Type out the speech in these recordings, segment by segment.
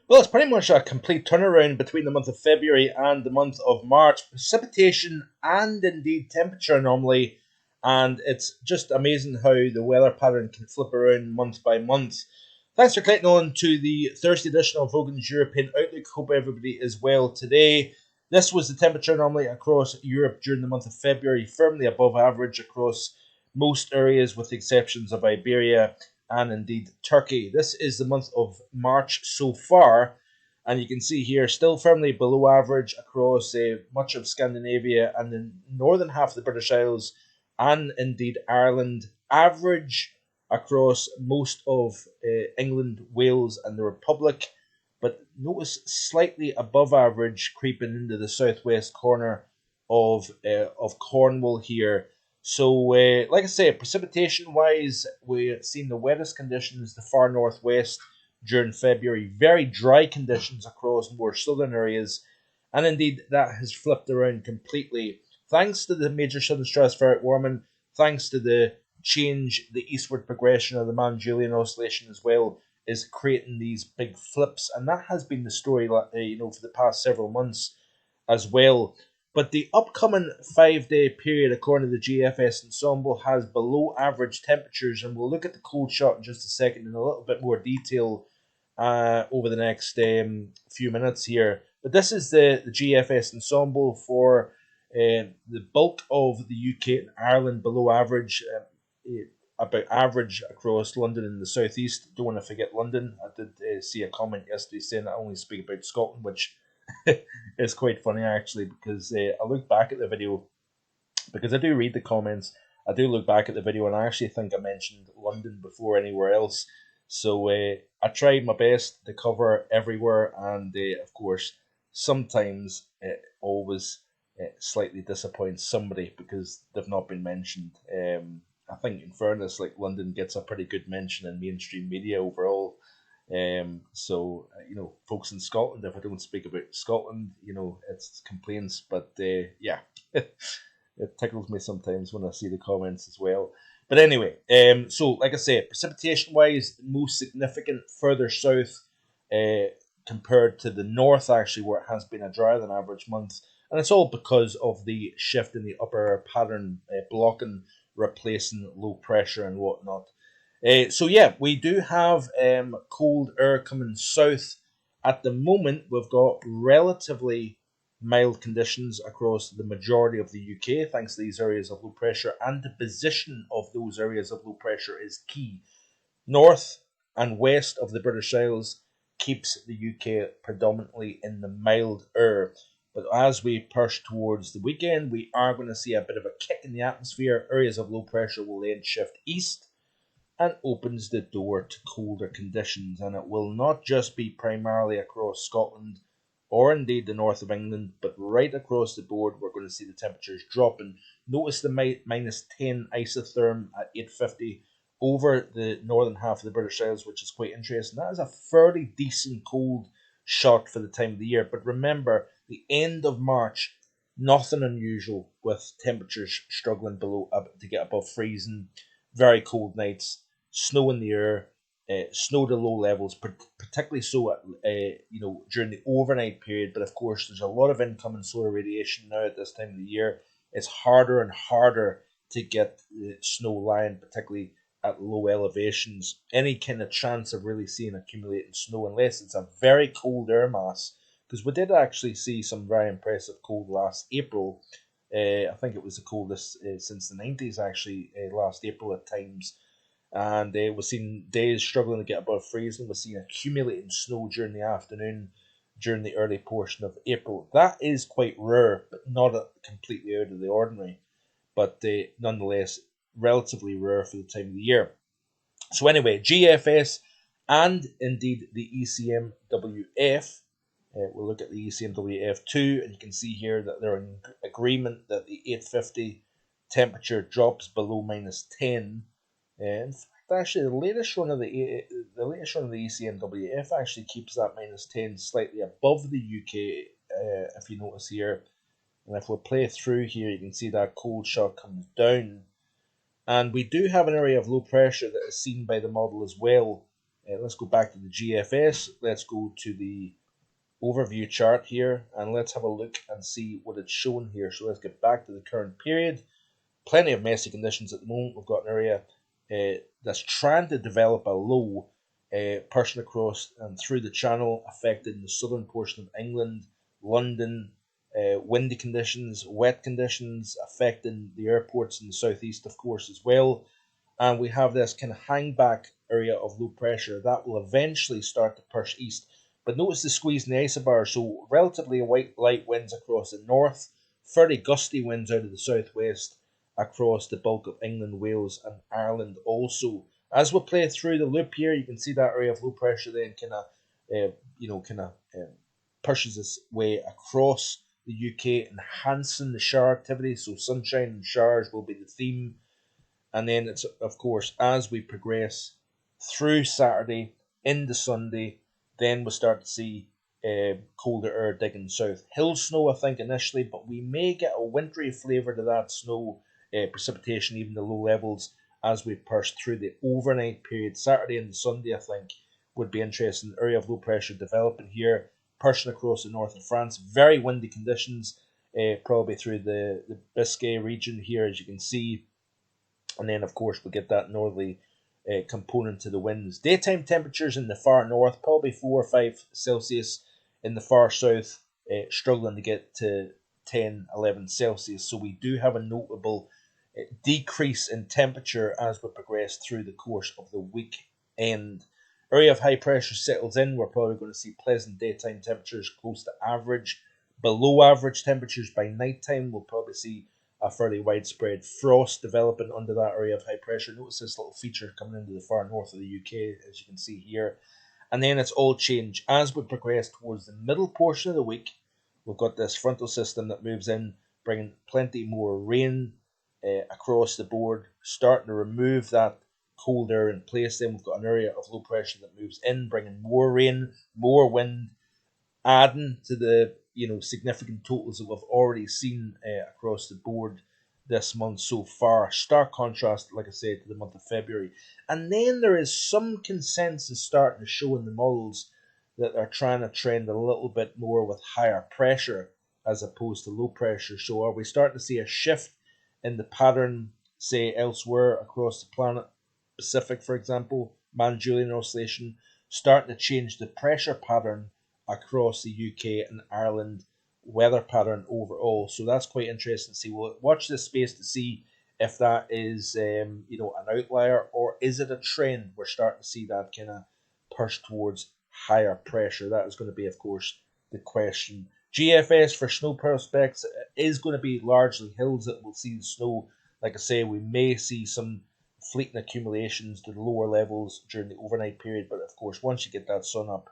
Well, it's pretty much a complete turnaround between the month of February and the month of March. Precipitation and indeed temperature anomaly, and it's just amazing how the weather pattern can flip around month by month. Thanks for clicking on to the Thursday edition of Vogan's European Outlook. Hope everybody is well today. This was the temperature anomaly across Europe during the month of February, firmly above average across most areas with the exceptions of Iberia and indeed Turkey. This is the month of March so far, and you can see here still firmly below average across much of Scandinavia and the northern half of the British Isles and indeed Ireland. Average across most of England, Wales, and the Republic, but notice slightly above average creeping into the southwest corner of Cornwall here. So, like I say, precipitation wise, we've seen the wettest conditions the far northwest during February. Very dry conditions across more southern areas, and indeed that has flipped around completely thanks to the major southern stratospheric warming, thanks to the change, the eastward progression of the Mann-Julian oscillation as well is creating these big flips, and that has been the story, for the past several months as well. But the upcoming 5 day period, according to the GFS ensemble, has below average temperatures, and we'll look at the cold shot in just a second in a little bit more detail over the next few minutes here. But this is the GFS ensemble for the bulk of the UK and Ireland below average, about average across London and the southeast. Don't want to forget London. I did see a comment yesterday saying I only speak about Scotland, which is quite funny actually, because I look back at the video, because I do read the comments. I do look back at the video, and I actually think I mentioned London before anywhere else. So I tried my best to cover everywhere, and of course, sometimes it always slightly disappoints somebody because they've not been mentioned. I think, in fairness, like London gets a pretty good mention in mainstream media overall. Folks in Scotland, if I don't speak about Scotland, it's complaints, but yeah, it tickles me sometimes when I see the comments as well. But anyway, so like I say, precipitation wise, most significant further south compared to the north, actually, where it has been a drier than average month. And it's all because of the shift in the upper air pattern blocking, replacing low pressure and whatnot. We do have cold air coming south. At the moment, we've got relatively mild conditions across the majority of the UK, thanks to these areas of low pressure, and the position of those areas of low pressure is key. North and west of the British Isles keeps the UK predominantly in the mild air. But as we push towards the weekend, we are going to see a bit of a kick in the atmosphere. Areas of low pressure will then shift east and opens the door to colder conditions. And it will not just be primarily across Scotland or indeed the north of England, but right across the board, we're going to see the temperatures dropping. Notice the minus 10 isotherm at 850 over the northern half of the British Isles, which is quite interesting. That is a fairly decent cold shot for the time of the year. But remember, the end of March, nothing unusual with temperatures struggling below to get above freezing. Very cold nights, snow in the air, snow to low levels, particularly so at, during the overnight period. But of course, there's a lot of incoming solar radiation now at this time of the year. It's harder and harder to get snow lying, particularly at low elevations. Any kind of chance of really seeing accumulating snow, unless it's a very cold air mass, because we did actually see some very impressive cold last April. I think it was the coldest since the 90s, actually, last April at times. And we're seeing days struggling to get above freezing. We're seeing accumulating snow during the afternoon, during the early portion of April. That is quite rare, but not completely out of the ordinary. But nonetheless, relatively rare for the time of the year. So anyway, GFS and indeed the ECMWF. We'll look at the ECMWF2, and you can see here that they're in agreement that the 850 temperature drops below minus 10. In fact, actually, the latest one of the ECMWF actually keeps that minus 10 slightly above the UK, if you notice here. And if we play through here, you can see that cold shot comes down. And we do have an area of low pressure that is seen by the model as well, Let's go back to the GFS. Let's go to the overview chart here, and let's have a look and see what it's showing here. So let's get back to the current period. Plenty of messy conditions at the moment. We've got an area that's trying to develop a low pushing across and through the channel, affecting the southern portion of England, London. Windy conditions, wet conditions, affecting the airports in the southeast, of course, as well. And we have this kind of hang back area of low pressure that will eventually start to push east. But notice the squeeze in the isobar, so relatively light winds across the north, fairly gusty winds out of the southwest across the bulk of England, Wales, and Ireland also. As we play through the loop here, you can see that area of low pressure then pushes its way across the UK, enhancing the shower activity. So sunshine and showers will be the theme. And then it's, of course, as we progress through Saturday into Sunday, then we'll start to see colder air digging south. Hill snow, I think, initially, but we may get a wintry flavour to that snow precipitation, even the low levels, as we push through the overnight period. Saturday and Sunday, I think, would be interesting. Area of low pressure developing here, pushing across the north of France. Very windy conditions, probably through the Biscay region here, as you can see. And then, of course, we get that northerly component to the winds. Daytime temperatures in the far north, probably 4 or 5 Celsius. In the far south, struggling to get to 10, 11 Celsius. So we do have a notable decrease in temperature as we progress through the course of the weekend. Area of high pressure settles in. We're probably going to see pleasant daytime temperatures close to average. Below average temperatures by nighttime. We'll probably see a fairly widespread frost developing under that area of high pressure. Notice this little feature coming into the far north of the UK, as you can see here. And then it's all change. As we progress towards the middle portion of the week, we've got this frontal system that moves in, bringing plenty more rain across the board, starting to remove that cold air in place. Then we've got an area of low pressure that moves in, bringing more rain, more wind, adding to the significant totals that we've already seen across the board this month so far. Stark contrast, like I said, to the month of February. And then there is some consensus starting to show in the models that are trying to trend a little bit more with higher pressure as opposed to low pressure. So are we starting to see a shift in the pattern, say, elsewhere across the planet, Pacific, for example, Manjulian oscillation, starting to change the pressure pattern across the UK and Ireland weather pattern overall. So that's quite interesting to see. We'll watch this space to see if that is an outlier, or is it a trend. We're starting to see that kind of push towards higher pressure. That is going to be, of course, the question. GFS for snow prospects is going to be largely hills that will see the snow. Like I say, we may see some fleeting accumulations to the lower levels during the overnight period, but of course, once you get that sun up,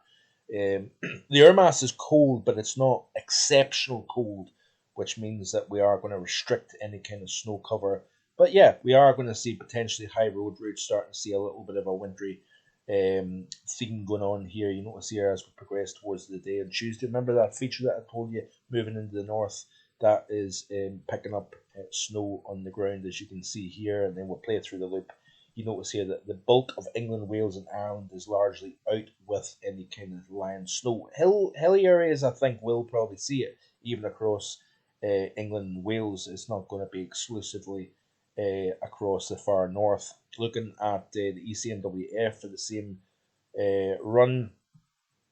the air mass is cold, but it's not exceptional cold, which means that we are going to restrict any kind of snow cover. But yeah, we are going to see potentially high road routes starting to see a little bit of a wintry theme going on here. You notice here as we progress towards the day on Tuesday. Remember that feature that I told you moving into the north? That is picking up snow on the ground, as you can see here, and then we'll play through the loop. You notice here that the bulk of England, Wales, and Ireland is largely out with any kind of lying snow. Hilly areas, I think, will probably see it, even across England and Wales. It's not going to be exclusively across the far north. Looking at the ECMWF for the same run,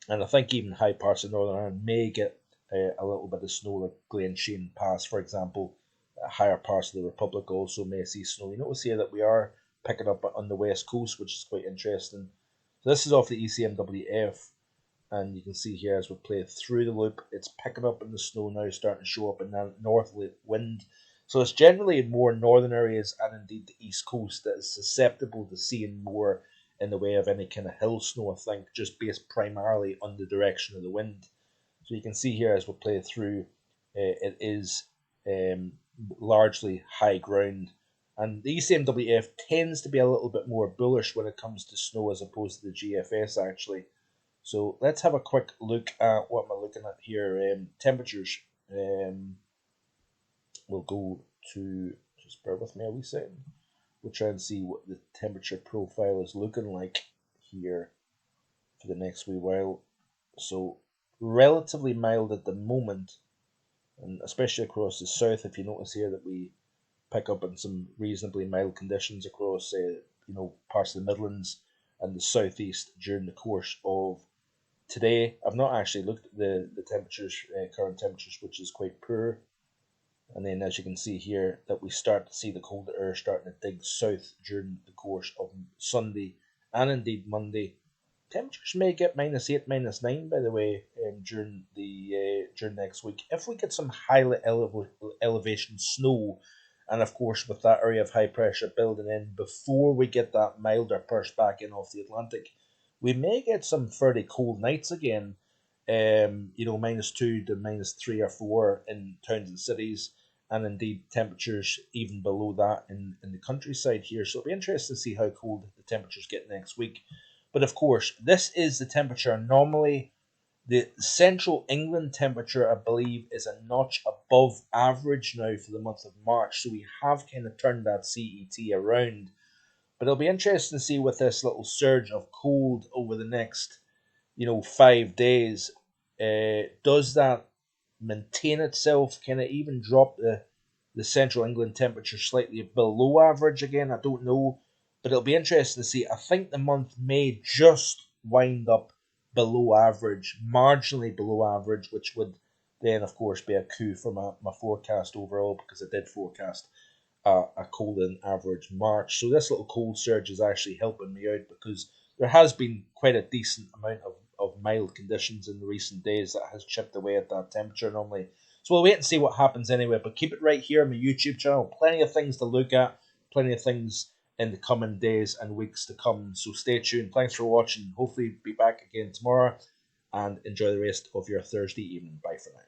and I think even high parts of Northern Ireland may get a little bit of snow, like Glen Pass, for example. Higher parts of the Republic also may see snow. You notice here that we are picking up on the west coast, which is quite interesting. So this is off the ECMWF, and you can see here as we play through the loop, it's picking up in the snow now, starting to show up in that northerly wind. So it's generally in more northern areas and indeed the east coast that is susceptible to seeing more in the way of any kind of hill snow, I think, just based primarily on the direction of the wind. So you can see here as we play through, it is largely high ground. And the ECMWF tends to be a little bit more bullish when it comes to snow as opposed to the GFS, actually. So let's have a quick look at what am I looking at here. Temperatures. We'll go to, just bear with me a wee second. We'll try and see what the temperature profile is looking like here. for the next wee while. So relatively mild at the moment, and especially across the south. If you notice here that we pick up on some reasonably mild conditions across, parts of the Midlands and the southeast during the course of today. I've not actually looked at the temperatures, current temperatures, which is quite poor. And then, as you can see here, that we start to see the colder air starting to dig south during the course of Sunday and indeed Monday. Temperatures may get -8, -9, by the way, during next week. If we get some highly elevation snow, and of course with that area of high pressure building in before we get that milder push back in off the Atlantic, we may get some fairly cold nights again. -2 to -3 or 4 in towns and cities, and indeed temperatures even below that in the countryside here. So it'll be interesting to see how cold the temperatures get next week. But of course, this is the temperature anomaly. The central England temperature, I believe, is a notch above average now for the month of March. So we have kind of turned that CET around. But it'll be interesting to see with this little surge of cold over the next, 5 days. Does that maintain itself? Can it even drop the central England temperature slightly below average again? I don't know. But it'll be interesting to see. I think the month may just wind up below average, marginally below average, which would then, of course, be a coup for my forecast overall, because I did forecast a cold and average March. So this little cold surge is actually helping me out, because there has been quite a decent amount of mild conditions in the recent days that has chipped away at that temperature normally. So we'll wait and see what happens anyway, but keep it right here on my YouTube channel. Plenty of things to look at, plenty of things in the coming days and weeks to come. So stay tuned. Thanks for watching. Hopefully be back again tomorrow, and enjoy the rest of your Thursday evening. Bye for now.